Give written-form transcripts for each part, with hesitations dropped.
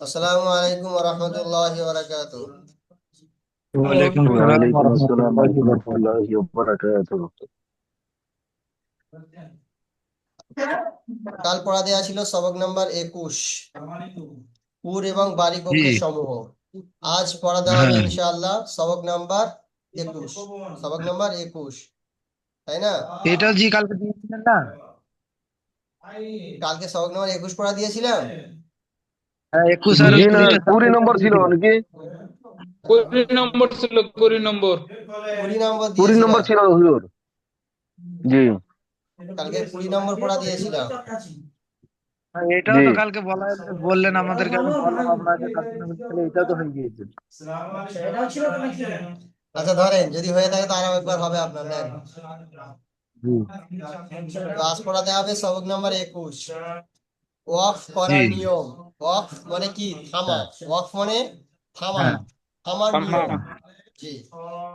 আসসালামু আলাইকুম ওয়া রাহমাতুল্লাহি ওয়া বারাকাতুহু। ওয়ালাইকুম সালাম ওয়া ওয়ালাইকুম আসসালাম ওয়া রাহমাতুল্লাহি ওয়া বারাকাতুহু। রাহমাতুল্লাহি ওয়া বারাকাতুহু। কাল পড়া দেয়া ছিল সবক নাম্বার 21, পুর এবং বাড়ি জি, কক্ষের সমূহ। আজ পড়া দেওয়া হবে হ্যাঁ। ইনশাআল্লাহ সবক নাম্বার 21, সবক নাম্বার 21, তাই না? এটা জি কালকে দিয়েছিলেন না? কালকে সবক নাম্বার 21 পড়া দিয়েছিলাম। হ্যাঁ, 21 আর জি না, 30 স্যার 20 এটা নম্বর ছিল দিয়েছিলেন। নাকি? 20 নম্বর ছিল, 20 নম্বর। 20 নম্বর 20 নম্বর দিয়েছিলাম। ছিল হুজুর। জি কালকে 20 নম্বর পড়া দিয়েছিলাম। হ্যাঁ, এটাও জি। তো কালকে বললেন আমাদেরকে, আমি বললাম আপনাকে, তাহলে এটাও তো হয়ে গিয়েছে। আচ্ছা ধরেন যদি হয়ে থাকে তো আরো একবার হবে আপনার, নেন। জি, তো আজ পড়া দেওয়া হবে সবক নাম্বার 21, ওয়াকফ জি, করার নিয়ম। ওয়াকফ মানে কি? থামা। হ্যাঁ, ওয়াকফ মানে থামা, হ্যাঁ, থামার নিয়ম। তামাম। জি,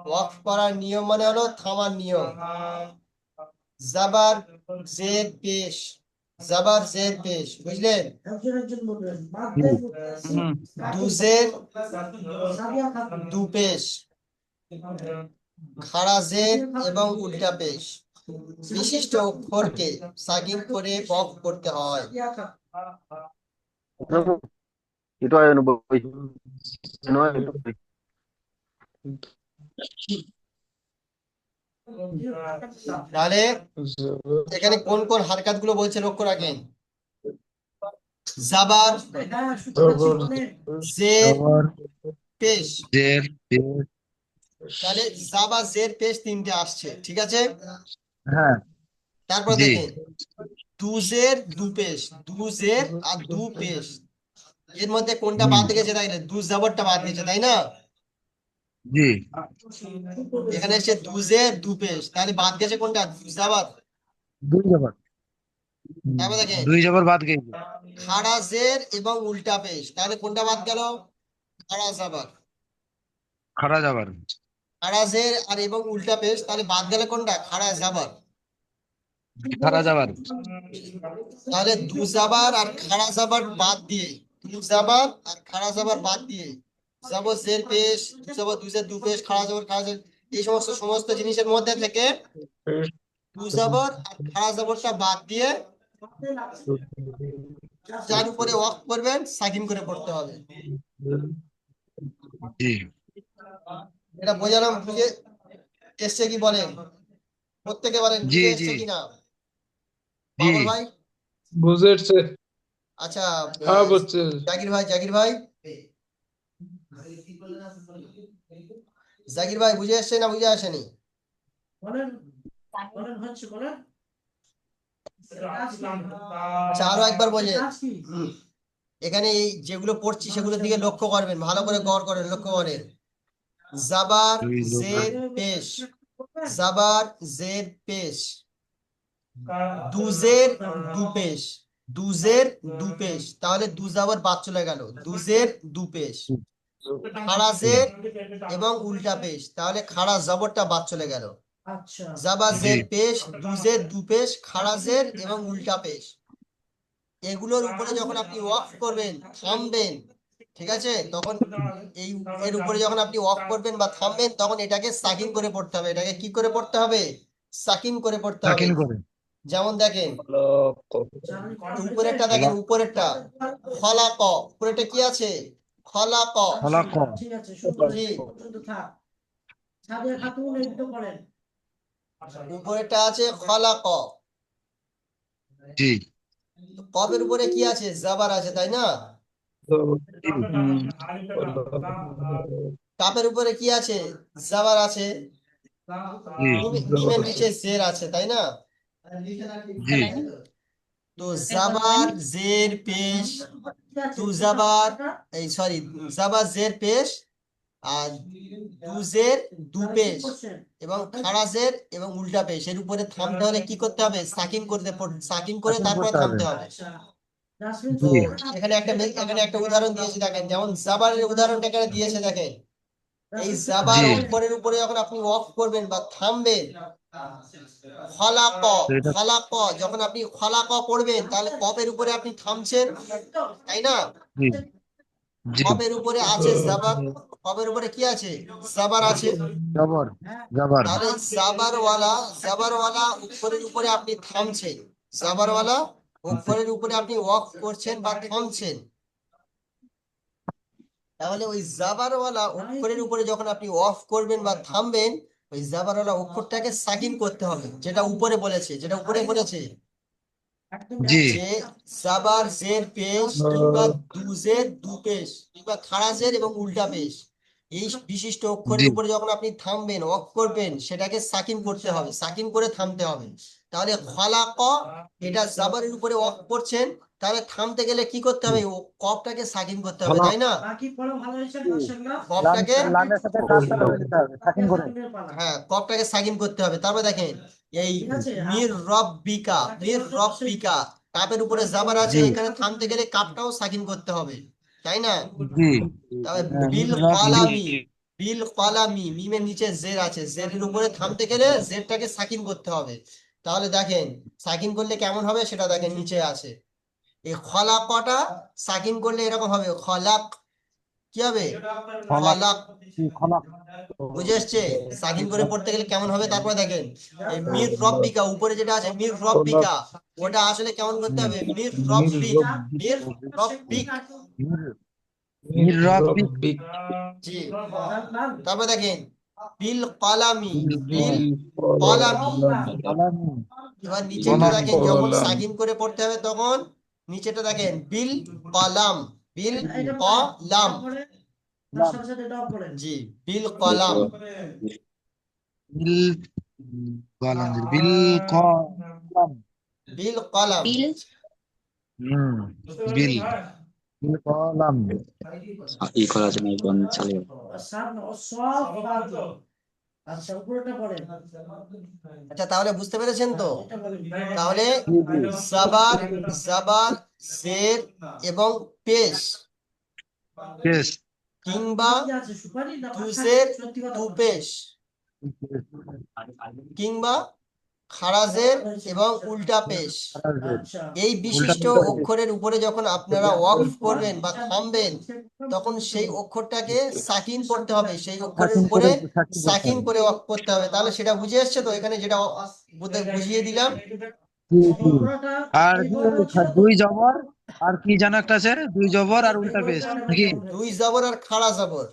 ওয়াকফ করার নিয়ম মানে হলো থামার নিয়ম। জাবার জের পেশ, জাবার জের পেশ, বুঝলেন? জি, হুম। দুজের দু পেশ, খাড়া জের এবং উল্টা পেশ। বিশিষ্ট অক্ষরকে সাকিন করে বক করতে হয়। Itu ayo nu boy. Ano itu boy. তাহলে এখানে কোন কোন হারকাত গুলো বলছে লক্ষ্য রাখেন। জাবার, তারপর জের, জবর, পেশ। জের, পেশ, তাহলে জাবা জের পেশ তিনটে আসছে, ঠিক আছে? হ্যাঁ, তারপর জি, দেখেন দুজের দু পেশ, দুজের আর দু পেশ, এর মধ্যে কোনটা হুম, বাদ গেছে? তাইলে দু জাবরটা বাদ গেছে, তাই না? জি, এখানে এসে দুজের দু পেশ, তাহলে বাদ গেছে কোনটা? দু জাবর। দুই জবর, তারপর দেখেন দুই জবর বাদ গেছে। খাড়া জের এবং উল্টা পেশ, তাহলে কোনটা বাদ গেল? খাড়া জাবার। খাড়া জবর, খাড়া জের আর এবং উল্টা পেশ, তাহলে বাদ গেলে কোনটা? খাড়া জাবার। খাড়া জবর, তাহলে দু জাবার আর খাড়া জাবার বাদ দিয়ে, দু জাবার আর খাড়া জাবার বাদ দিয়ে জাবর জের পেশ, দু জাবর দু জের দু পেশ, খাড়া জাবর খাড়া জের, এই সমস্ত সমস্ত জিনিসের মধ্যে থেকে দু জাবর আর খাড়া জাবরটা বাদ দিয়ে যার উপরে ওয়াক করবেন সাকিন করে পড়তে হবে। জি, এটা বোঝালাম, বুঝে এসছে কি বলেন? প্রত্যেকে বলেন জি, বুঝে জি, এসছে কিনা। জি, বাবর ভাই, বুঝেছে। আচ্ছা, হ্যাঁ, বুঝছে। জাকির ভাই, জাকির ভাই, জাকির ভাই বুঝে এসছে না বুঝে আসেনি? আচ্ছা আরো একবার বলেন। এখানে এই যেগুলো পড়ছি সেগুলোর দিকে লক্ষ্য করবেন, ভালো করে গৌর করেন, লক্ষ্য করেন। জাবার দুই জবর, জের পেশ, জাবার জের পেশ, দুজের দু পেশ, দুজের দু পেশ, তাহলে দু জাবার বাদ চলে গেল, দুজের দু পেশ। খাড়া জের এবং উল্টা পেশ, তাহলে খাড়া জবরটা বাদ চলে গেল। জাবা জি, জের পেশ, দুজের দু পেশ, খাড়া জের এবং উল্টা পেশ, এগুলোর উপরে যখন আপনি ওয়াক করবেন, থামবেন, ঠিক আছে? তখন এই এর উপরে যখন আপনি ওয়াক করবেন বা থামবেন, তখন এটাকে সাকিন করে পড়তে হবে। এটাকে কি করে পড়তে হবে? সাকিন করে পড়তে হবে। সাকিন করে, যেমন দেখেন উপরেরটা, দেখেন হলা, উপরেরটা খলাক, উপরেরটা কি আছে? খলাক। হলা ক, জি, উপরেরটা আছে খলাক। জি, কবের উপরে কি আছে? জাবার আছে, তাই না? জি, হুম। কাপের উপরে কি আছে? জাবার আছে। জি, মিমের নিচে জের আছে, তাই না? জি, তো জাবার জের পেশ, তু জাবার, এই সরি, জাবার জের পেশ আর দু জের দু পেশ এবং খাড়া জের এবং উল্টা পেশ, এর উপরে থামতে হলে কি করতে হবে? সাকিন করতে, সাকিন করে সাকিন তারপরে করতে হবে। থামতে হবে। তো জি, এখানে একটা উদাহরণ দিয়েছি, দেখেন, যেমন জাবারের উদাহরণটা এখানে দিয়েছে, দেখেন এই জাবার জি অক্ষরের উপরে যখন আপনি ওয়াক করবেন বা থামবেন, খলাক, তো এটা খলাক যখন আপনি খলাক করবেন তাহলে কফের উপরে আপনি থামছেন, তাই না? জি জি কফের উপরে আছে জাবার, কফের উপরে কি আছে? জাবার আছে। জবর জবর তাহলে জাবারওয়ালা অক্ষরের উপরে আপনি থামছেন, জাবারওয়ালা অক্ষরের উপরে আপনি ওয়াক করছেন বা থামছেন। তাহলে ওই জাবারওয়ালা অক্ষরের উপরে যখন আপনি অফ করবেন বা থামবেন, ওই জাবারওয়ালা অক্ষরটাকে সাকিন করতে হবে, যেটা উপরে বলেছে, যেটা উপরে বলেছে জি যে জাবার জের পেশ কিংবা দুজের দু পেশ কিংবা খাড়াজের এবং উল্টা পেশ, এই বিশিষ্ট জি অক্ষরের উপরে যখন আপনি থামবেন অফ করবেন সেটাকে সাকিন করতে হবে, সাকিন করে থামতে হবে। তাহলে খলাক, এটা জাবারের উপরে অফ করছেন, তাহলে থামতে গেলে কি করতে হবে? ও কফটাকে সাকিন করতে হবে, খোলা তাই না? লাম কফটাকে, লামের সাথে কাফটা লাগিয়ে নিতে হবে সাকিন করে হ্যাঁ কফটাকে সাকিন করতে হবে। তারপর দেখেন এই মির রব্বিকা, মির রব্বিকা, কাপের উপরে জাবার আছে, জি এখানে থামতে গেলে কাপটাও সাকিন করতে হবে, তাই না? জি তবে মির বিল রব্বি কলামি, বিল কলামি, মিমের নিচে জের আছে, জেরের উপরে থামতে গেলে জেরটাকে সাকিন করতে হবে। তাহলে দেখেন সাকিন করলে কেমন হবে সেটা দেখেন, নিচে আছে। এই খলাকটা সাকিন করলে এরকম হবে, খলাক, কি হবে? খলাক খলাক। কি খলাক বুঝে এসছে? সাকিন করে পড়তে গেলে কেমন হবে? তারপরে দেখেন এই মির রব্বিকা, উপরে যেটা আছে মির রব্বিকা, ওটা আসলে কেমন করতে হুম, হবে? মির মির রব্বিক, রব্বিক মির রব্বিক। মির মির মির রব্বি রব্বিক জি। তারপরে দেখেন বিল কলামি, বিল বিল বিল কলামি। কলামি কলামি এবার বিল নিচেরটা কলামি দেখেন, যখন কলাম সাকিন করে পড়তে হবে তখন নিচেটা দেখেন বিল কলাম, বিল কলাম। লাম জি, বিল কলাম, বিল কলাম বিল কলাম বিল কলাম। হুম বিল বিল কলাম ই করা আছে না বন্ধ চালিয়ে আচ্ছা তাহলে বুঝতে পেরেছেন তো? তাহলে জি জি জাবার, জাবার, জের এবং পেশ পেশ কিংবা তুজের তু পেশ কিংবা খারাজের এবং উল্টা পেশ, এই উল্টা বিশিষ্ট উল্টা পেশ অক্ষরের উপরে যখন আপনারা ওয়াকফ করবেন বা থামবেন, তখন সেই অক্ষরটাকে সাকিন করতে হবে, সেই অক্ষরের সাকিন উপরে করে সাকিন করতে সাকিন হবে করে ওয়াকফ করতে হবে। তাহলে সেটা বুঝে এসছে তো? এখানে যেটা বুঝিয়ে দিলাম। জি জি আর কি দুই জবর আর কি যেন একটা আছে দুই জবর আর উল্টা পেশ নাকি দুই জবর আর খাড়া জবর,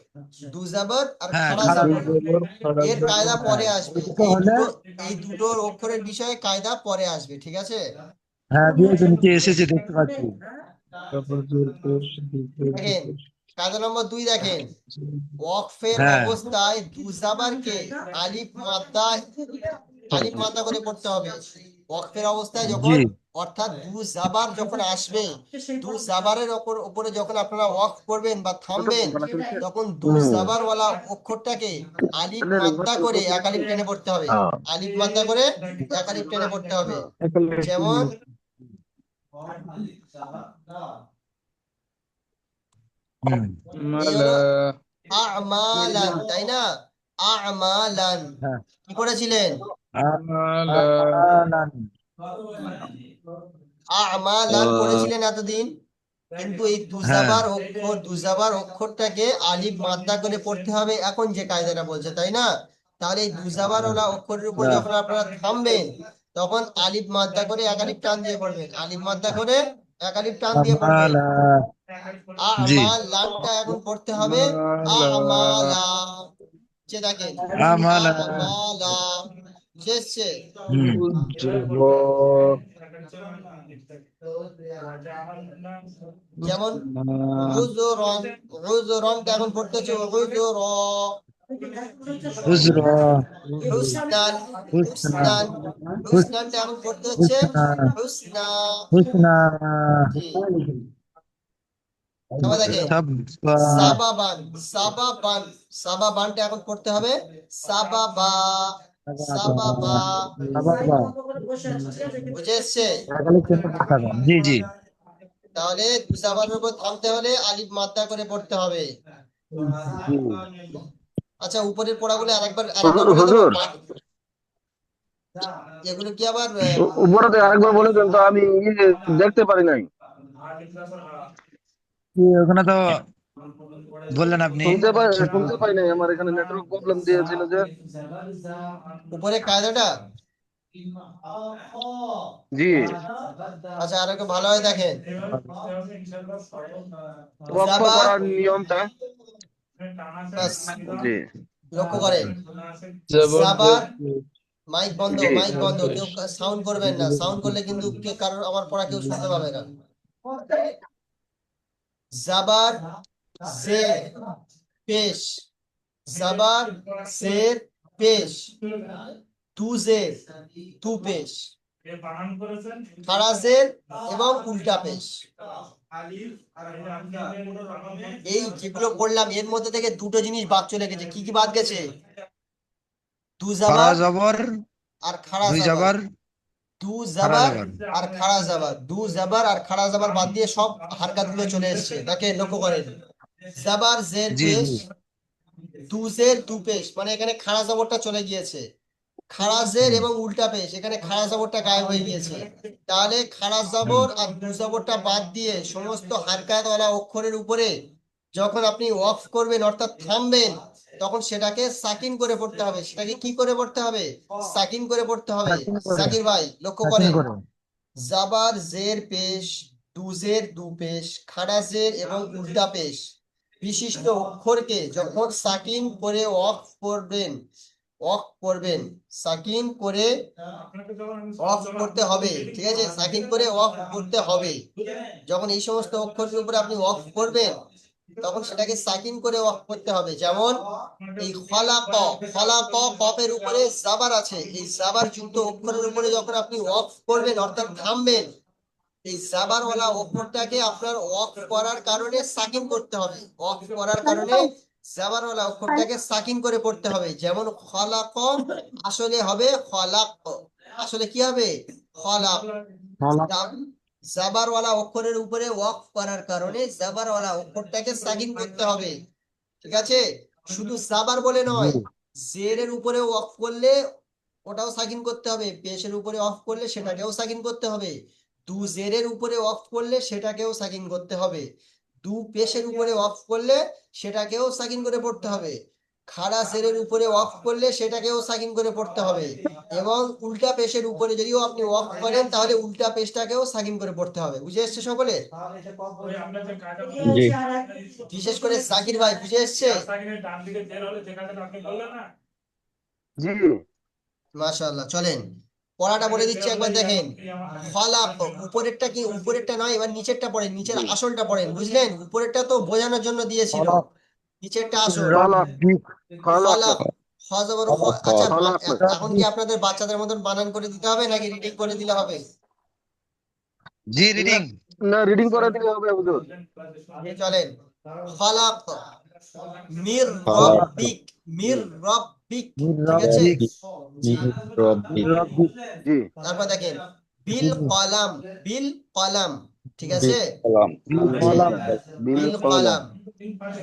দু জবর আর হ্যাঁ খাড়া খারাপ দুই জবর, জবর খাড়া এর জবর কায়দা হ্যাঁ পরে আসবে। এই দুটো এই হলে দুটো, এই দুটোর অক্ষরের বিষয়ে কায়দা পরে আসবে, ঠিক আছে? হ্যাঁ দিয়েছে নিচে এসেছে দেখতে পাচ্ছি তারপর জোর পেশ দুই পেশ দুই দেখেন পেশ কায়দা নম্বর 2 দেখেন, ওয়াকফের হ্যাঁ অবস্থায় দু জাবারকে আলিফ মাদ্দায়, আলিফ মাদ্দা করে পড়তে হবে। ওয়াকফের অবস্থায় জি যখন, অর্থাৎ দু জাবার যখন আসবে, দু জাবারের উপরে যখন আপনারা ওয়াকফ করবেন বা থামবেন, তখন দু হুম জাবারওয়ালা অক্ষরটাকে আলিফ মাদ্দা করে এক আলিফ টেনে পড়তে হবে, হ্যাঁ আলিফ মাদ্দা করে এক আলিফ টেনে পড়তে হবে। একালে যেমন হুম এই হলো মালা আমালান, তাই না? আমালান হ্যাঁ কি করেছিলেন? মালা আমালান আমালান পড়েছিলেন এতদিন, কিন্তু এই হ্যাঁ দুজাবার অক্ষর, দুজাবার অক্ষরটাকে আলিফ মাদ্দা করে পড়তে হবে এখন যে কায়দাটা বলছে, তাই না? তাহলে এই দুজাবার ওলা অক্ষরের উপর হ্যাঁ যখন আপনারা থামবেন, তখন আলিফ মাদ্দা করে এক আলিফ টান দিয়ে পড়বেন, আলিফ মাদ্দা করে এক আলিফ টান দিয়ে পড়বেন। আমালা জি আমালানটা এখন পড়তে হবে মালা আমালা, যে দেখেন আমালা আমালা, বুঝেছে? হুম উজ্জব যেমন উসনা উযুরন, উযুরনটা এখন পড়তেছে উযুর, উজরা হুসনান, হুসনা হুসনান, হুস- হুসনানটা এখন পড়তে হচ্ছে হুসনা হুসনা। হুসনা জি। তারপর দেখেন সাব্বা সাবাবান, সাবাবান, সাবাবানটা এখন পড়তে হবে সাবাবা, সাবাবা। সাবাবা বুঝে এসছে? একালিক চিহ্ন পড়তে হবে জি জি তাহলে দুজাবারের উপর থামতে হলে আলিফ মাদ্দা করে পড়তে হবে। জি আচ্ছা উপরের পড়াগুলো আরেকবার বলে দেবো হুজুর এগুলো কি আবার উপরে আরেকবার বলে দেন তো, আমি দেখতে পারি নাই। কি ওখানে তো বললেন আপনি শুনতে পাই নাই, আমার এখানে নেটওয়ার্ক প্রবলেম দিয়েছিল যে। উপরে কায়দাটা জি, আচ্ছা আর একটু ভালোভাবে দেখেন ওয়াকফ জাবার করার নিয়মটা। বাস জি লক্ষ্য করেন জবরদস্ত জাবার জি মাইক বন্ধ কেউ সাউন্ড করবেন না সাউন্ড করলে কিন্তু কারোর আমার পড়া কেউ শুনতে পাবে না জাবার জের পেশ জাবার জের পেশ তু জের তু পেশ খাড়া জের এবং উল্টা পেশ এই যেগুলো পড়লাম এর মধ্যে থেকে দুটো জিনিস বাদ চলে গেছে কি কি বাদ গেছে দু খাড়া জাবার জবর আর খাড়া দুই জাবার জবর দু খাড়া জাবার জবর আর খাড়া জাবার দু জাবার আর খাড়া জাবার বাদ দিয়ে সব হারকাত গুলো চলে এসেছে দেখেন লক্ষ্য করেন জাবার জের জি পেশ জি দু জের দু পেশ মানে এখানে খাড়া জবরটা চলে গিয়েছে খাড়া জের এবং উল্টা পেশ এখানে খাড়া জবরটা গায়েব হয়ে গিয়েছে তাহলে খাড়া জবর আর দু জবরটা বাদ দিয়ে সমস্ত হারকাতওয়ালা অক্ষরের উপরে যখন আপনি অফ করবেন অর্থাৎ থামবেন তখন সেটাকে সাকিন করে পড়তে হবে সেটাকে কি করে পড়তে হবে সাকিন করে পড়তে হবে সাকিন করে জাকির ভাই লক্ষ্য সাকিন করেন করে জাবার জের পেশ দুজের দু পেশ খাড়া জের এবং উল্টা পেশ বিশিষ্ট অক্ষরকে যখন সাকিন করে অফ করবেন সাকিন করে অফ করতে হবে ঠিক আছে সাকিন করে অফ করতে হবে যখন এই সমস্ত অক্ষরের উপরে আপনি অফ করবেন তখন সেটাকে সাকিন করে অফ করতে হবে যেমন এই খলাক কফের উপরে জাবার আছে এই জাবার যুক্ত অক্ষরের উপরে যখন আপনি অফ করবেন অর্থাৎ থামবেন এই জাবারওয়ালা অক্ষরটাকে আপনার অফ করার কারণে সাকিন করতে হবে অফ করার কারণে জাবারওয়ালা অক্ষরটাকে সাকিন করে পড়তে হবে যেমন খলাক আসলে হবে খলাক আসলে কি হবে খলাক জাবারওয়ালা অক্ষরের উপরে ওয়াক করার কারণে জাবারওয়ালা অক্ষরটাকে সাকিন করতে হবে ঠিক আছে শুধু জাবার বলে জি নয় জেরের উপরে অফ করলে ওটাও সাকিন করতে হবে পেশের উপরে অফ করলে সেটাকেও সাকিন করতে হবে দু জেরের উপরে অফ করলে সেটাকেও সাকিন করতে হবে দু পেশের উপরে অফ করলে সেটাকেও সাকিন করে পড়তে হবে খাড়া জেরের উপরে অফ করলে সেটাকেও সাকিন করে পড়তে হবে এবং উল্টা পেশের উপরে যদিও আপনি অফ করেন তাহলে উল্টা পেশটাকেও সাকিন করে পড়তে হবে বুঝে এসছে সকলে জি বিশেষ করে জাকির ভাই বুঝে এসছে জি মাশাআল্লাহ চলেন পড়াটা বলে দিচ্ছি একবার দেখেন খলাক উপরেরটা কি উপরেরটা নয় এবার নিচেরটা পড়েন নিচের আসলটা পড়েন বুঝলেন উপরেরটা তো বোঝানোর জন্য দিয়েছিল খলক নিচেরটা আসল রব্বিক খলাক খলাক খ জবর খ খলক আচ্ছা খলাক এখন কি রব্বিক আপনাদের বাচ্চাদের মতন বানান করে দিতে হবে নাকি রিডিং করে দিলে হবে জি না, রিডিং না রিডিং করে দিলে হবে হুজুর। চলেন খলাক মির খলাক রব্বিক মির রব্বিক মির ঠিক আছে রব্বিক জি মির রব্বিক রব্বিক জি তারপর দেখেন জি বিল কলাম ঠিক বিল আছে কলাম বিল জি কলাম বিল বিল কলম। কলাম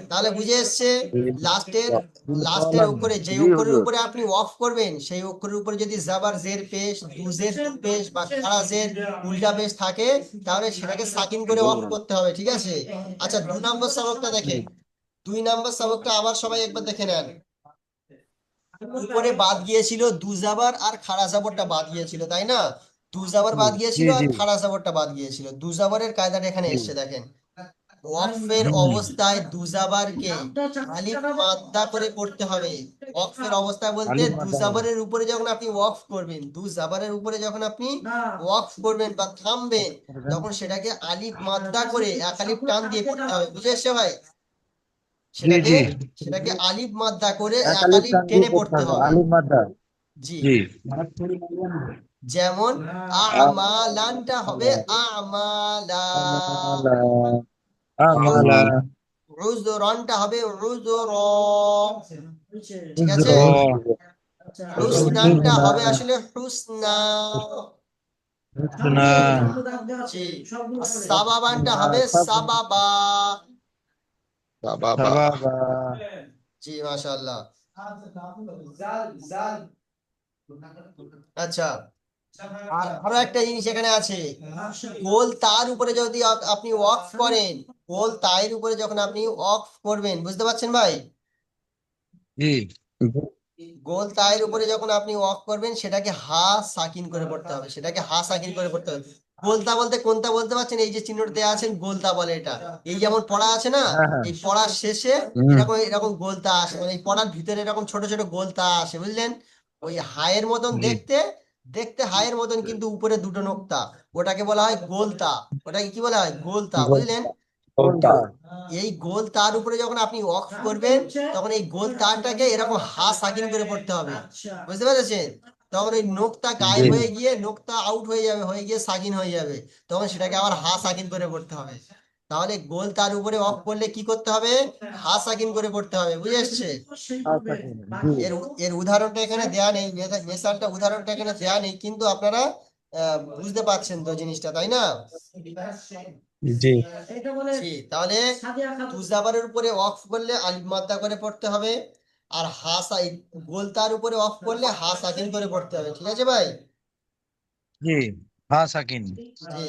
তাহলে বুঝে এসছে বিল লাস্টের বিল লাস্টের কলাম উপরে যে জি অক্ষরের হুজুর। উপরে আপনি অফ করবেন সেই অক্ষরের উপরে যদি জাবার জের পেশ দুজের দু পেশ বা খাড়া জের উল্টা পেশ থাকে তাহলে সেটাকে সাকিন করে অফ করতে হবে ঠিক আছে আচ্ছা 2 নম্বর সবকটা দেখেন 2 নম্বর সবকটা আবার সবাই একবার দেখে নেন উপরে বাদ গিয়েছিল দু জাবার আর খাড়া জাবরটা বাদ গিয়েছিল তাই না দু জাবার বাদ জি গিয়েছিল আর জি খাড়া জাবরটা বাদ গিয়েছিল দু জাবারের কায়দাটা এখানে জি এসছে দেখেন ওয়াকফের হুম অবস্থায় দু জাবারকে আলিফ মাদ্দা করে পড়তে হবে ওয়াকফের অবস্থা বলতে আলিফ দু মাদ্দা হবে জাবারের উপরে যখন আপনি ওয়াকফ করবেন দু জাবারের উপরে যখন আপনি ওয়াকফ করবেন বা থামবেন তখন সেটাকে আলিফ মাদ্দা করে এক আলিফ টান দিয়ে পড়তে হবে বুঝে এসছে ভাই জি সেটাকে জি সেটাকে আলিফ মাদ্দা করে এক এক আলিফ আলিফ টান দিয়ে টেনে পড়তে পড়তে হবে হবে আলিফ মাদ্দা জি জি যেমন আমালানটা হবে আমালা আমালা আমালা উজরনটা হবে উজর ঠিক আছে উজরা হুসনানটা হুসনা হবে আসলে হুসনা হুসনা জি সাবাবানটা হবে সাবাবা বাবা সাবাবা জি মাশাআল্লাহ আচ্ছা, আর আরো একটা জিনিস এখানে আছে, গোল তার উপরে যদি আপনি ওয়াক করেন, গোল তায়ের উপরে যখন আপনি ওয়াক করবেন, বুঝতে পারছেন ভাই? জি গোল তায়ের উপরে যখন আপনি ওয়াক করবেন সেটাকে হা সাকিন করে পড়তে হবে, সেটাকে হা সাকিন করে পড়তে হবে। গোলতা বলতে কোনটা বলতে পারছেন? এই যে চিহ্নটা দেওয়া আছে গোলতা বলে এটা। এই যেমন পড়া আছে না, হ্যাঁ হ্যাঁ এই পড়ার শেষে হুম এরকম এরকম গোলতা আসে, মানে এই পড়ার ভিতরে এরকম ছোট ছোট গোলতা আসে, বুঝলেন? ওই হায়ের মতন জি দেখতে, দেখতে হায়ের মতন কিন্তু উপরে দুটো নোক্তা, ওটাকে বলা হয় গোলতা। ওটাকে কি বলা হয়? গোলতা, বুঝলেন? কোনটা? এই গোল তার উপরে যখন আপনি ওয়াক করবেন তখন এই গোল তারটাকে এরকম হা সাকিন করে পড়তে হবে, বুঝতে পেরেছেন? তখন ওই নোকতা জি গায়েব হয়ে গিয়ে নোকতা আউট হয়ে যাবে, হয়ে গিয়ে সাকিন হয়ে যাবে, তখন সেটাকে আবার হা সাকিন করে পড়তে হবে। তাহলে গোল তার উপরে ওয়াক করলে কি করতে হবে? হা সাকিন করে পড়তে হবে, বুঝে এসছে? আচ্ছা জি এর এর উদাহরণটা এখানে দেয়া নেই, মেশালটা উদাহরণটা এখানে দেয়া নেই, কিন্তু আপনারা বুঝতে পারছেন তো জিনিসটা, তাই না? জি জি, তাহলে তুজাবারের উপরে অফ করলে আলিফ মাদ্দা করে পড়তে হবে, আর গোলতার উপরে অফ করলে হা সাকিন করে পড়তে হবে, ঠিক আছে ভাই? জি হ্যাঁ সাকিন জি,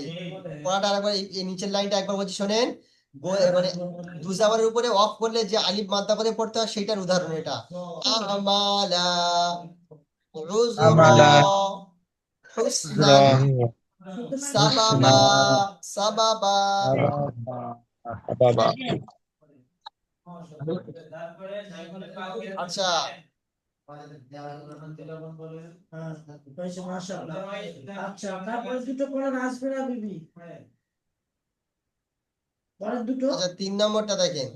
পড়াটা আরেকবার এই নিচের লাইনটা একবার বলছি শোনেন। মানে দুজাবারের উপরে অফ করলে যে আলিফ মাদ্দা করে পড়তে হয় সেটার উদাহরণ এটা। আমালা, উযরা, আমালা হুসনা, উজরা হুসনা সাবাবা, সাবাবা। বাবা আচ্ছা, আচ্ছা 3 নম্বরটা দেখেন,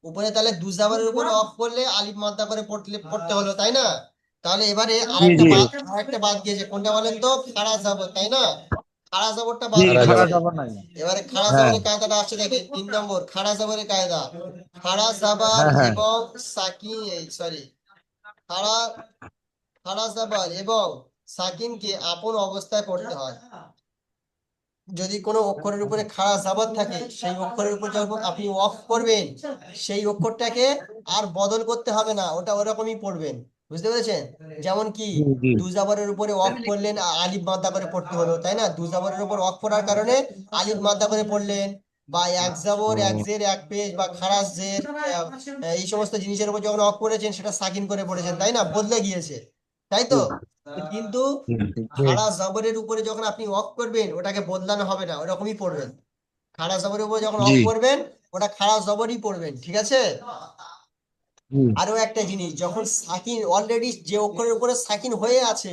উপরে তাহলে দুজাবারের উপরে অফ করলে আলিফ মাদ্দা করে পড়তে হলো, তাই না? তাহলে এবারে জি জি আরেকটা বাদ গিয়েছে, কোনটা বলেন তো? খাড়া জবর, তাই না? খাড়া জবরটা জি বাদ খারাপ গিয়েছে। যাব নাই এবারে খাড়া হ্যাঁ জবরের কায়দাটা আসছে, দেখেন 3 নম্বর খাড়া জবরের কায়দা। খাড়া জাবার হ্যাঁ হ্যাঁ এবং সরি, খাড়া খাড়া জাবার এবং সাকিনকে আপন অবস্থায় পড়তে হয়। যদি কোনো অক্ষরের উপরে খাড়া জাবার থাকে, সেই অক্ষরের উপর যখন আপনি অফ করবেন সেই অক্ষরটাকে আর বদল করতে হবে না, ওটা ওরকমই পড়বেন, বুঝতে পেরেছেন? যেমন কি, জি জি দুজাবরের উপরে অফ করলেন, আলিফ মাদ্দা করে পড়তে হলো, তাই না? দুজাবরের উপর অফ করার কারণে আলিফ মাদ্দা করে পড়লেন। বা এক জাবর, এক জের, এক পেশ বা খারাজ জের, এই সমস্ত জিনিসের উপর যখন অফ করেছেন সেটা সাকিন করে পড়েছেন, তাই না? বদলে গিয়েছে, তাই তো? কিন্তু জি খাড়া জবরের উপরে যখন আপনি অফ করবেন ওটাকে বদলানো হবে না, ওরকমই পড়বেন। খাড়া জবরের উপরে যখন অফ জি করবেন ওটা খাড়া জবরই পড়বেন, ঠিক আছে? জি আরো একটা জিনিস, যখন সাকিন অলরেডি যে অক্ষরের উপরে সাকিন হয়ে আছে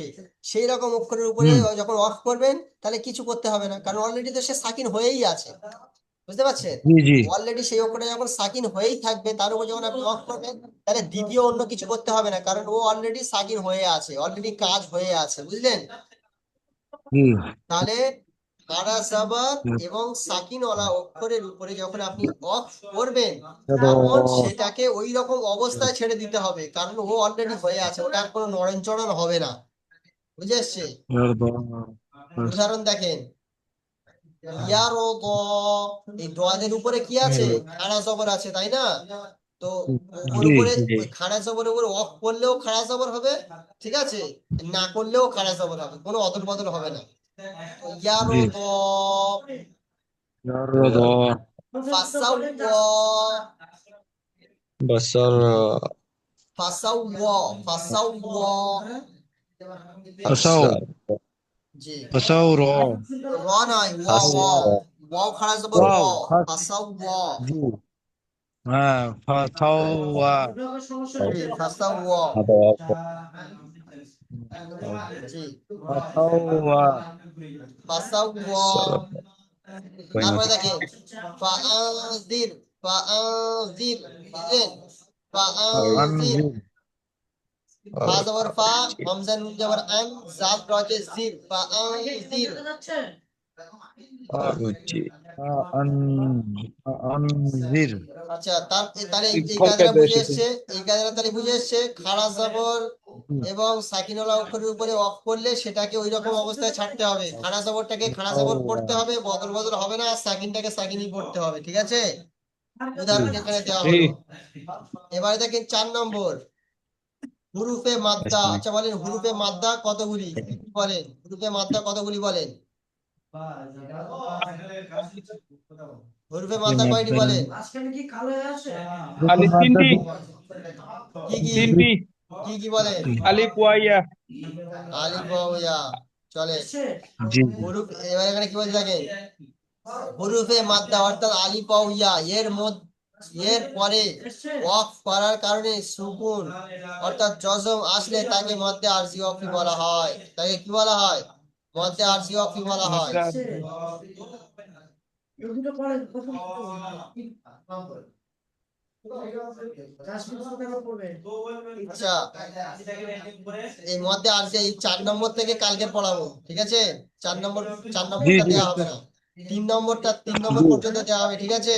সেই রকম অক্ষরের উপরে হুম যখন অফ করবেন তাহলে কিছু করতে হবে না, কারণ অলরেডি তো সে সাকিন হয়েই আছে, বুঝতে পারছেন? জি জি অলরেডি সেই অক্ষরটা যখন সাকিন হয়েই থাকবে তার উপর যখন আপনি অফ করবেন তাহলে দ্বিতীয় অন্য কিছু করতে হবে না, কারণ ও অলরেডি সাকিন হয়ে আছে, অলরেডি কাজ হয়ে আছে, বুঝলেন? জি তাহলে খাড়া জাবার এবং সাকিনওয়ালা অক্ষরের উপরে যখন আপনি অফ করবেন তখন সেটাকে ওই রকম অবস্থায় ছেড়ে দিতে হবে, কারণ ও অলরেডি হয়ে আছে, ওটা আর কোনো নড়ন চড়ন হবে না, বুঝে এসছে? উদাহরণ দেখেন, ইয়ারো দ, এই দোয়াদের উপরে কি আছে? খাড়া জবর আছে, তাই না? তো ওর জি উপরে জি ওই খাড়া জবরের উপরে অফ করলেও খাড়া জবর হবে, ঠিক আছে? না করলেও খাড়া জবর হবে, কোনো অদল বদল হবে না। ইয়ারো জি দ, রদ ফাসাওয়া, بصر ফাসাওয়া, ফাসাওয়া। ফসাও أسر জি, ফসাও র র নয়, ওয়া ওয়াও খাড়া জবর ওয়াও ফাসাওয়া। জি হ্যাঁ ফাসাও ওয়া জি, ফাসাওয়া। هذا জি, ফাসাও ওয়া ফাসাওয়া। السر وين তারপরে দেখেন, ফাআযির, ফাআযির, বুঝলেন? ফাআযির, আনজির ফা জবর ফা, হামজা নুন জবর আন, জাল রজে জির, ফাআযির। أرجي আন আনজির আচ্ছা, তাহলে এই ফলকে কায়দাটা বুঝে দেশে এসছে, এই কায়দাটা তাহলে বুঝে এসছে, খাড়া জবর এবং সাকিনওয়ালা অক্ষরের উপরে অফ করলে সেটাকে ওই রকম অবস্থায় ছাড়তে হবে, খাড়া জবরটাকে খাড়া জবর পড়তে হবে, বদল বদল হবে না, আর সাকিনটাকে সাকিনই পড়তে হবে, ঠিক আছে? উদাহরণ এখানে দেওয়া জি। হলো। এবারে দেখেন 4 নম্বর হুরুফে মাদ্দা। আচ্ছা বলেন হুরুফে মাদ্দা কতগুলি বলেন, হুরুফে মাদ্দা কতগুলি বলেন, হুরুফে মাদ্দা কয়টি বলেন, আলিফ তিনটি, কি কি তিনটি। কি কি বলেন, আলিফ ওয়া ইয়া। আলিফ ওয়া ইয়া। চলে জি হুরুফ। এবার এখানে কি বলছে দেখেন হুরুফে মাদ্দা অর্থাৎ আলিফ ওয়া ইয়া এর পরে ওয়াকফ করার কারণে সুকুন অর্থাৎ জজম আসলে তাকে মধ্যে আরজি ওয়াকফি বলা হয়। তাকে কি বলা হয়? মধ্যে আরজি ওয়াকফি বলা হয়। আচ্ছা এই মধ্যে আরজি এই 4 নম্বর থেকে কালকে পড়াবো, ঠিক আছে? 4 নম্বর জি নম্বরটা জি দেওয়া হবে না, 3 নম্বর জি পর্যন্ত দেওয়া হবে, ঠিক আছে?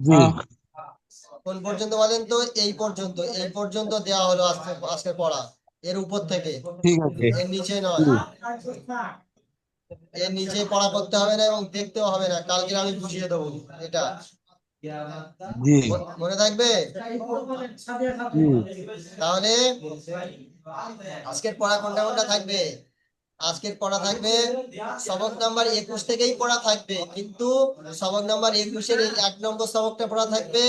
জি হ্যাঁ, কোন পর্যন্ত বলেন তো? এই পর্যন্ত দেওয়া হলো আজকে পড়া। এর উপর থেকে, ঠিক আছে এর নিচে নয়। জি এর নিচে পড়া করতে হবে না এবং দেখতেও হবে না, কালকে আমি বুঝিয়ে দেবো এটা। জি মনে থাকবে? জি তাহলে আজকের পড়া কোনটা কোনটা থাকবে? আজকের পড়া থাকবে সবক নাম্বার 21 থেকেই পড়া থাকবে, কিন্তু সবক নাম্বার 21-এর এই 1 নম্বর সবকটা পড়া থাকবে,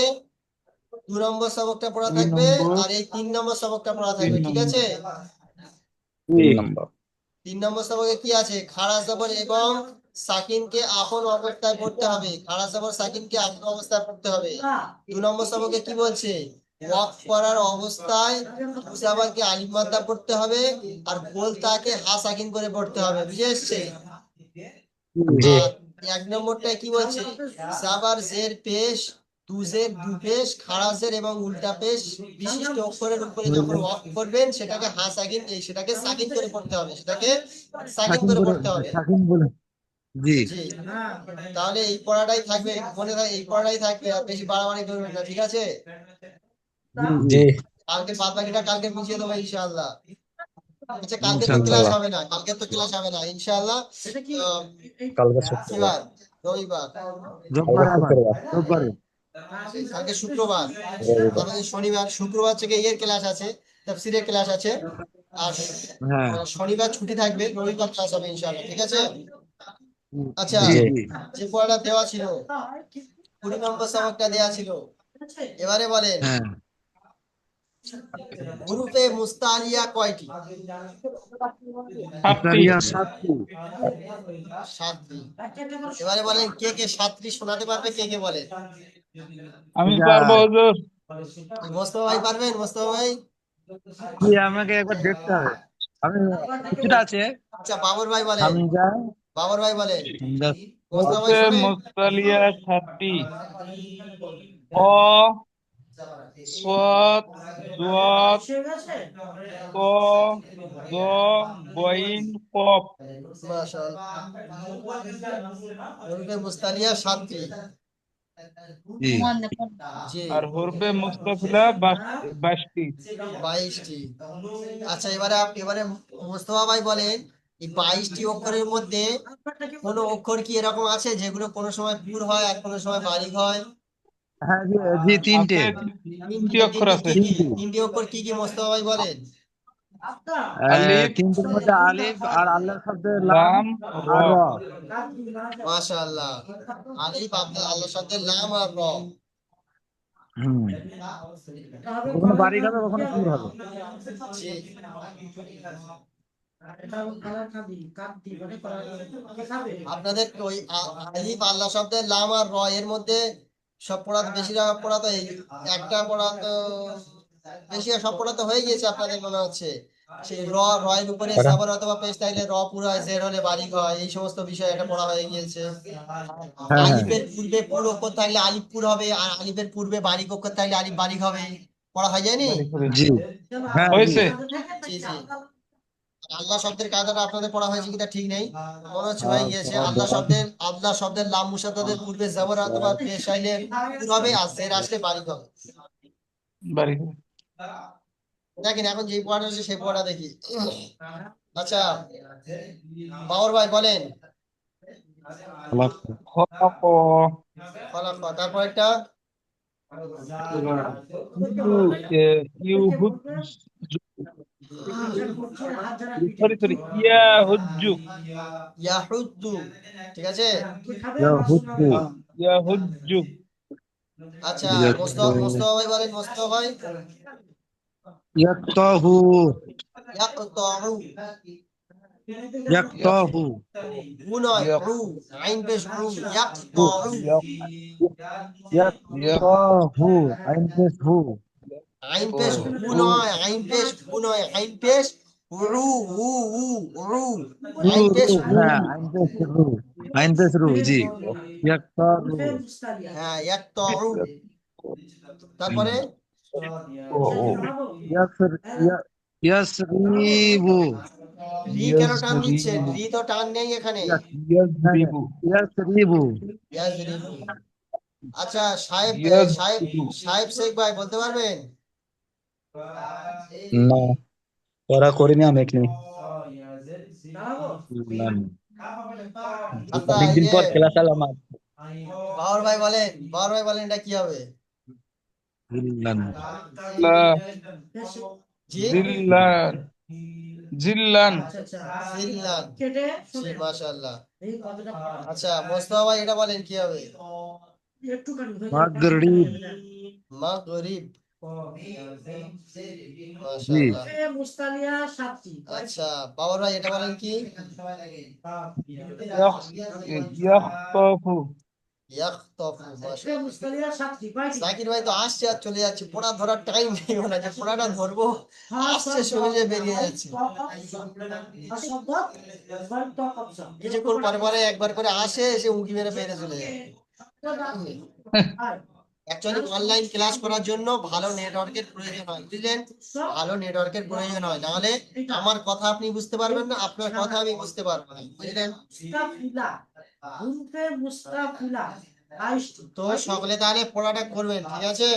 2 নম্বর সবকটা পড়া 2 থাকবে, নম্বর, আর এই 3 নম্বর সবকটা পড়া 3 থাকবে, ঠিক নম্বর, আছে? 3 নম্বর। 3 নম্বর সবকে কি আছে? খাড়া জবর এবং সাকিনকে আপন অবস্থায় পড়তে হবে, খাড়া জবর সাকিনকে আপন অবস্থায় পড়তে হবে। 2 নম্বর সবকে কি বলছে? ওয়াকফ করার অবস্থায় মুসাবাকে আলিফ মাদ্দা পড়তে হবে আর বোলতাকে হা সাকিন করে পড়তে হবে, বুঝে এসছে? জি আর 1 নম্বরটা কি বলছে? সাবার জের পেশ তুজের দু পেশ খাড়া জের এবং উল্টা পেশ বিশিষ্ট অক্ষরের উপরে যখন ওয়াকফ করবেন সেটাকে হা সাকিন সেটাকে সাকিন করে পড়তে হবে, সেটাকে সাকিন সাকিন করে করে পড়তে হবে। সাকিন বলে জি জি, তাহলে এই পড়াটাই থাকবে, মনে থাকে এই পড়াটাই থাকবে, আর বেশি বাড়াবাড়ি করবেন না, ঠিক আছে? জি জি জি, কালকে বাদ বাকিটা কালকে বুঝিয়ে দেবো ইনশাআল্লাহ। আচ্ছা কালকে তো ইনশাআল্লাহ ক্লাস ইনশাল্লাহ। হবে না, কালকে তো ক্লাস হবে না ইনশাআল্লাহ। আহ, কালকে কি শুক্রবার। বার? রবিবার। কালকে রোববারে আবার শুক্রবার, রোববারে কালকে শুক্রবার, রবিবার। আমাদের শনিবার, শুক্রবার থেকে ইয়ের ক্লাস আছে, তাফসীরের ক্লাস আছে, আর হ্যাঁ শনিবার ছুটি থাকবে, রবিবার ক্লাস হবে ইনশাআল্লাহ, ঠিক আছে? আচ্ছা জি জি। জি যে পড়াটা দেওয়া ছিল 20 নম্বর সবকটা দেওয়া ছিল, এবারে বলেন হ্যাঁ হুরুফে মুস্তালিয়া কয়টি? 7টি। ইতালিয়া সাতটি 7টি। এবারে বলেন কে কে 7টি শোনাতে পারবে, কে কে বলেন? আমি যা পারবো হুজুর। মোস্তফা ভাই পারবেন? মোস্তফা ভাই? কি আমাকে একবার দেখতে হবে আমি কিছুটা আছে আচ্ছা বাবর ভাই বলেন, হামজা বাবর ভাই বলেন, হামজা মোস্তফা ভাই হরফে শোনে? মুস্তালিয়া 7টি। ক, সদ, দোয়াত, ত, জ, গইন, কফ। মাশাআল্লাহ। হুরুফে মুস্তালিয়া 7টি। জি জি, আর হরফে মুস্তাফিলা 22টি। 22টি। আচ্ছা এবারে মোস্তফা ভাই বলেন এই 22টি অক্ষরের মধ্যে কোন অক্ষর কি এরকম আছে যেগুলো কোনো সময় পুর হয় আর কোনো সময় বারিক হয়? হ্যাঁ জি জি তিনটে আছে, 3টি অক্ষর আছে। তিনটি 3টি অক্ষর কি কি মোস্তফা ভাই বলেন? আলিফ, তিনটের মধ্যে আলিফ আর আল্লাহ শব্দের লাম লাম, র। আর র মাশাআল্লাহ। আলিফ আল্লাহ শব্দের লাম আর র। হুম কখনো বারিক হবে কখনো পুর হবে জি। আপনাদের ওই আলিফ আল্লাহ শব্দের লাম আর র এর মধ্যে সব পড়া বেশিরভাগ পড়া তো এই একটা পড়া তো বেশি, সব পড়া তো হয়ে গিয়েছে আপনাদের মনে হচ্ছে। সেই এর উপরে সাবর অথবা পেশ থাকলে র পুরো হয়, জের হলে বারিক হয়, এই সমস্ত বিষয় একটা পড়া হয়ে গিয়েছে। হ্যাঁ হ্যাঁ আলিফের পূর্বে পুর অক্ষর থাকলে আলিফ পুর হবে, আর আলিফের পূর্বে বারিক অক্ষর থাকলে আলিফ বারিক হবে, পড়া হয় যায়নি? বাড়ি করে জি হ্যাঁ জি হয়েছে। জি জি। আল্লাহ শব্দের কায়দাটা আপনাদের পড়া হয়েছে কিনা ঠিক নেই, মনে হচ্ছে হয়ে আর গিয়েছে। র, আল্লাহ শব্দের লাম মুসাদ্দাদের পূর্বে জবর অথবা পেশ আইলে পুর হবে, আর জের আসলে বারিক হবে। বাড়ি করে। দেখেন এখন যে পড়াটা হচ্ছে সেই পড়াটা দেখি। আচ্ছা বাবর ভাই বলেন خلق খলাক খলাক, তারপর একটা ইউহুজ্জু সরি ইয়াহুজ্জু ইয়াহুদ্দু, ঠিক আছে। يهد ইয়াহুজ্জু আচ্ছা, মোস্তফা يك- মোস্তফা ভাই বলেন, মোস্তফা ভাই। يقطه ইয়াকতাউ, يقطه উ নয়, ইয়াক উ, আইন পেশ উ, هو ইয়াকতাউ, ইয়াক ইয়াক يقطه عين بس هو আইন পেশ উ উ নয়, আইন পেশ উ নয়, আইন পেশ উ, উ, উ, উ, رو আইন পেশ رو উ। ها عين بس رو عين بس رو جي يقطه হ্যাঁ, ইয়াকতাউ, তারপরে ও ও يسر يسريب রি কেন টান দিচ্ছেন? ইয়াজরিবু রি তো টান নেই এখানে। ইয়াজরিবু يسريب ইয়াজরিবু। আচ্ছা, সাহেব সাহেব ইয়াজরিবু সাহেব শেখ ভাই বলতে পারবেন? না ওরা করিনি আমি এখানে আচ্ছা, অনেকদিন পর খেলা খেলাম আজ। বাবর ভাই বলেন, বাবর ভাই বলেন, এটা কি হবে? ظلا লা জি, জিল্লান জিল্লান জিল্লান, জি, মাশাআল্লাহ। আচ্ছা, মোস্তফা ভাই এটা বলেন কি হবে? مغرب মাগরিব, জি মাশাআল্লাহ। আচ্ছা, বাবর ভাই এটা বলেন কি? ইয়াখতাফু ইয়াখতাফু, মাশাআল্লাহ। জাকির ভাই তো আসছে আর চলে যাচ্ছে, পড়া ধরার টাইম নেই ওনার, যে পড়াটা ধরবো আসছে শরীরে বেরিয়ে যাচ্ছে। কিছুক্ষণ পরে পরে একবার করে আসে, এসে উঁকি মেরে বেরিয়ে চলে যায়। অ্যাকচুয়ালি অনলাইন ক্লাস করার জন্য ভালো নেটওয়ার্কের প্রয়োজন হয়, বুঝলেন? ভালো নেটওয়ার্কের প্রয়োজন হয়, নাহলে আমার কথা আপনি বুঝতে পারবেন না, আপনার কথা আমি বুঝতে পারবো না, বুঝলেন? তো সকলে তাহলে পড়াটা করবেন, ঠিক আছে?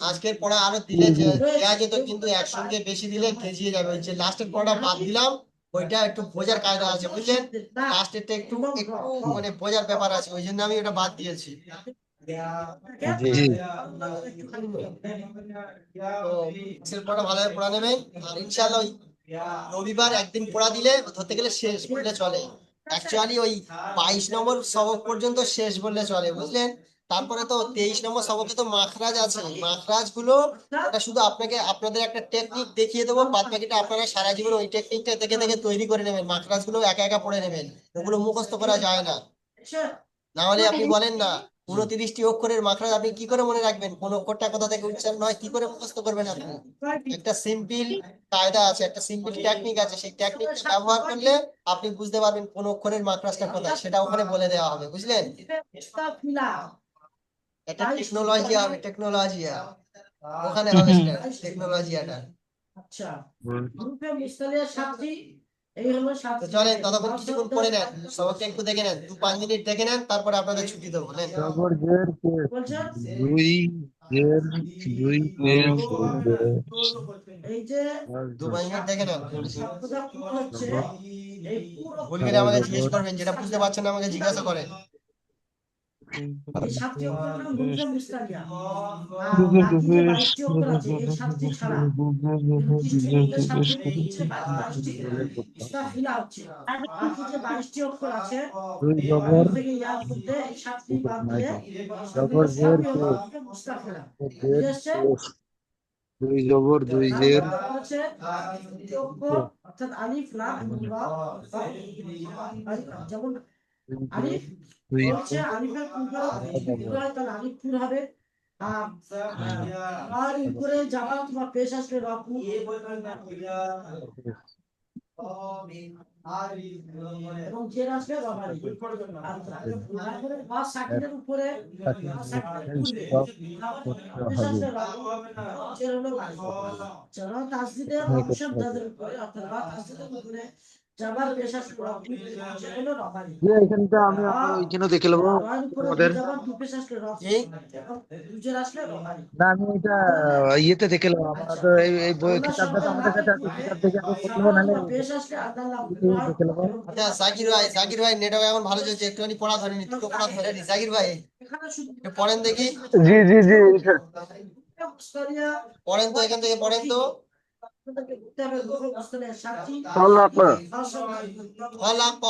আজকের পড়া আরো দিলে দেয়া যেত, কিন্তু একসঙ্গে বেশি দিলে গেজিয়ে যাবে। ওই যে লাস্টের পড়াটা বাদ দিলাম, ওইটা একটু বোঝার কায়দা আছে, বুঝলেন? লাস্টেরটা একটু একটু মানে বোঝার ব্যাপার আছে, ওই জন্য আমি ওটা বাদ দিয়েছি। জি জি তো আজকের পড়া ভালোভাবে পড়া নেবেন, আর ইনশাআল্লাহ ওই রবিবার একদিন পড়া দিলে ধরতে গেলে শেষ বললে চলে। অ্যাকচুয়ালি ওই 22 নম্বর সবক পর্যন্ত শেষ বললে চলে, বুঝলেন? তারপরে তো 23 নম্বর সবকে তো মাখরাজ আছে, মাখরাজ গুলো ওটা শুধু আপনাকে আপনাদের একটা টেকনিক দেখিয়ে দেবো, বাদ বাকিটা আপনারা সারা জীবন ওই টেকনিকটা দেখে দেখে তৈরি করে নেবেন, মাখরাজ গুলো একা একা পড়ে নেবেন, ওগুলো মুখস্থ করা যায় না। না হলে আপনি বলেন না 29টি অক্ষরের মাখরাজ আপনি কি করে মনে রাখবেন? কোন অক্ষরটা কোথা থেকে উচ্চারণ হয় কি করে মুখস্থ করবেন আপনি? একটা সিম্পল কায়দা আছে, একটা সিম্পল টেকনিক আছে, সেই টেকনিকটা ব্যবহার করলে আপনি বুঝতে পারবেন কোন অক্ষরের মাখরাজটা কোথায়, সেটা ওখানে বলে দেওয়া হবে, বুঝলেন? এটা টেকনোলজি হবে, টেকনোলজিয়া ওখানে হবে, সেটা টেকনোলজিয়াটা। তো চলেন ততক্ষণ কিছুক্ষণ পড়ে নেন, সবকটা একটু দেখে নেন, 2-5 মিনিট দেখে নেন, তারপরে আপনাদের ছুটি দেবো, নেন। জবর জের পেশ দুই জের দুই পেশ আর 2-5 মিনিট দেখে নেন, জবর ভুল গেলে আমাকে জিজ্ঞেস জবর করবেন, যেটা বুঝতে পারছেন না আমাকে জিজ্ঞাসা করেন। দুই জবর জবর জের পেশ জের পেশ দুই জবর দুই জের দুই সব করতে হবে এখানে করতে হবে যাবার পেশ আসলে রব সেটা হলো রবারি যে এখানটা আমি ওইখানে দেখে নেবো রয়ের উপরে আমাদের। যাবার দু পেশ আসলে রব এই এবং দুজের আসলে রবারি না আমি এটা ইয়েতে দেখে নেবো, আমরা তো এই বই আল্লাহ কিতাবটা তো শব্দের আমাদের কাছে আছে, লাগাইতে কিতাব দেখে আমি পড়ে নেবো, সাবার নাহলে অথবা পেশ আসলে আল্লাহ নাম ইউটিউবে হয় দেখে নেবো। এবং আচ্ছা জাকির ভাই নেটওয়ার্ক এখন ভালো চলছে, একটুখানি পড়া ধরেনি, দুটো পড়া ধরেনি। জাকির ভাই এখানে শুধু একটু পড়েন দেখি, জি জি জি মুস্তারিয়া পড়েন তো, এখান থেকে পড়েন তো। আপনাদেরকে বলতে হবে রূপে মুস্তারিয়া সাতটি সাল্লাহ ফলাপ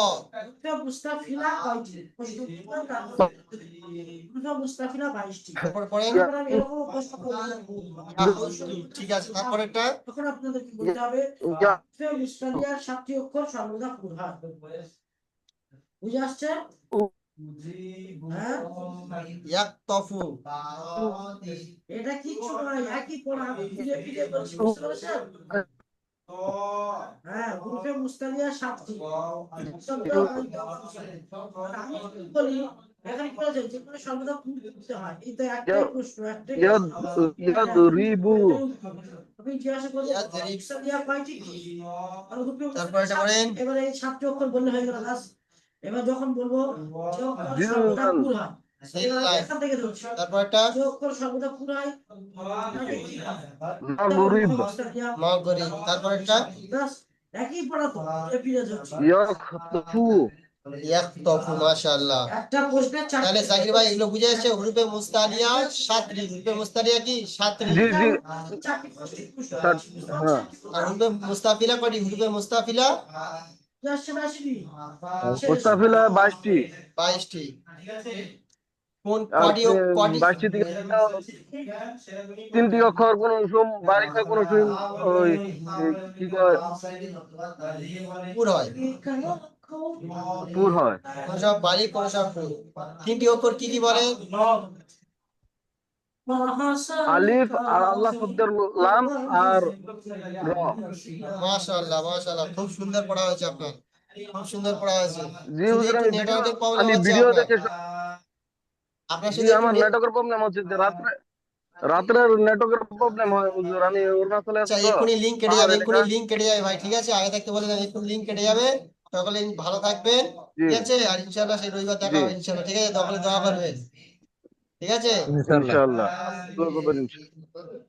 রূপে মুস্তাফিলা কয়টি প্রশ্ন উত্তর কারণ রূপে মুস্তাফিলা 22টি তারপর পড়েন এবার আমি এরকম প্রশ্ন করবো ঠিক আছে, তারপরেরটা তখন আপনাদের কি বলতে হবে রূপে মুস্তারিয়ার 7টি অক্ষর সর্বদা পূর্ণ হয় বুঝে আসছে হ্যাঁ ইয়াকতফু এটা কিছু নয় একই পড়া আমি ফিরে ফিরে বলছি বুঝতে পেরেছেন হ্যাঁ রূপে মুস্তারিয়া 7টি শব্দ আমি যদি বলি এখানে কি বলেছে যে কোনো সর্বদা পূর্ণ করতে হয় কিন্তু একটাই প্রশ্ন একটাই রিবু আপনি জিজ্ঞাসা করবেন ইয়াদরিব। মুস্তারিয়া কয়টি আর রূপে তারপর এটা পড়েন এবারে এই 7টি অক্ষর বললে হয়ে গেল বাস এবার যখন বলবো যে অক্ষর সর্বদা পূর্ণ হয় এবার আমি এখান থেকে ধরছি তারপর এটা যে অক্ষর সর্বদা পূর্ণ হয় তাকে কি হয় মাগরিব মুস্তারিয়া মাগরিব। তারপর এটা বাস একই পড়া তো ফিরে যাচ্ছে ইয়াখতফু ইয়াকতফু, মাশাআল্লাহ। একটা প্রশ্নের তাহলে জাকির ভাই এগুলো বুঝে আসছে, হুরুফে মুস্তারিয়া 7টি, হুরুফে মুস্তারিয়া কি 7টি, জি জি চারটি প্রশ্ন হ্যাঁ আর হুরুফে মুস্তাফিলা কয়টি? হুরুফে মুস্তাফিলা মুস্তাফিলা 22টি 22টি। কোন আর কয়টি কয়টি 22টি থেকে 3টি অক্ষর কোন বাড়ি হয় কোন ওই কি কয় পুর হয়, পুর হয় কোন সব বাড়ি, কোন সব পুর। 3টি অক্ষর কি কি বলে? আলিফ আর আল্লাহ শব্দের লাম আর র মাশাআল্লাহ মাশাআল্লাহ, খুব সুন্দর পড়া হয়েছে আপনার, খুব সুন্দর পড়া হয়েছে। জি শুধু হুজুর একটু আমি ভিডিও নেটওয়ার্কের প্রবলেম আমি হচ্ছে ভিডিও আপনার, দেখে আপনার জি শুধু একটু আমার নেটওয়ার্কের প্রবলেম হচ্ছে যে রাত্রের নেটওয়ার্কের প্রবলেম হয় হুজুর আমি অরুণাচলে আছি আচ্ছা তো এক্ষুনি লিঙ্ক কেটে যাবে, পাহাড় এলাকা এক্ষুনি লিঙ্ক কেটে যাবে ভাই, ঠিক আছে? আগে থাকতে বলে দেন, এক্ষুনি লিঙ্ক কেটে যাবে। সকলে ভালো থাকবেন, জি ঠিক আছে? আর ইনশাআল্লাহ সেই রবিবার দেখা জি হবে ইনশাআল্লাহ, ঠিক আছে? সকলে দোয়া করবেন, ঠিক আছে? ইনশাল্লাহ। ইনশাআল্লাহ দোয়া করবেন ইনশাআল্লাহ।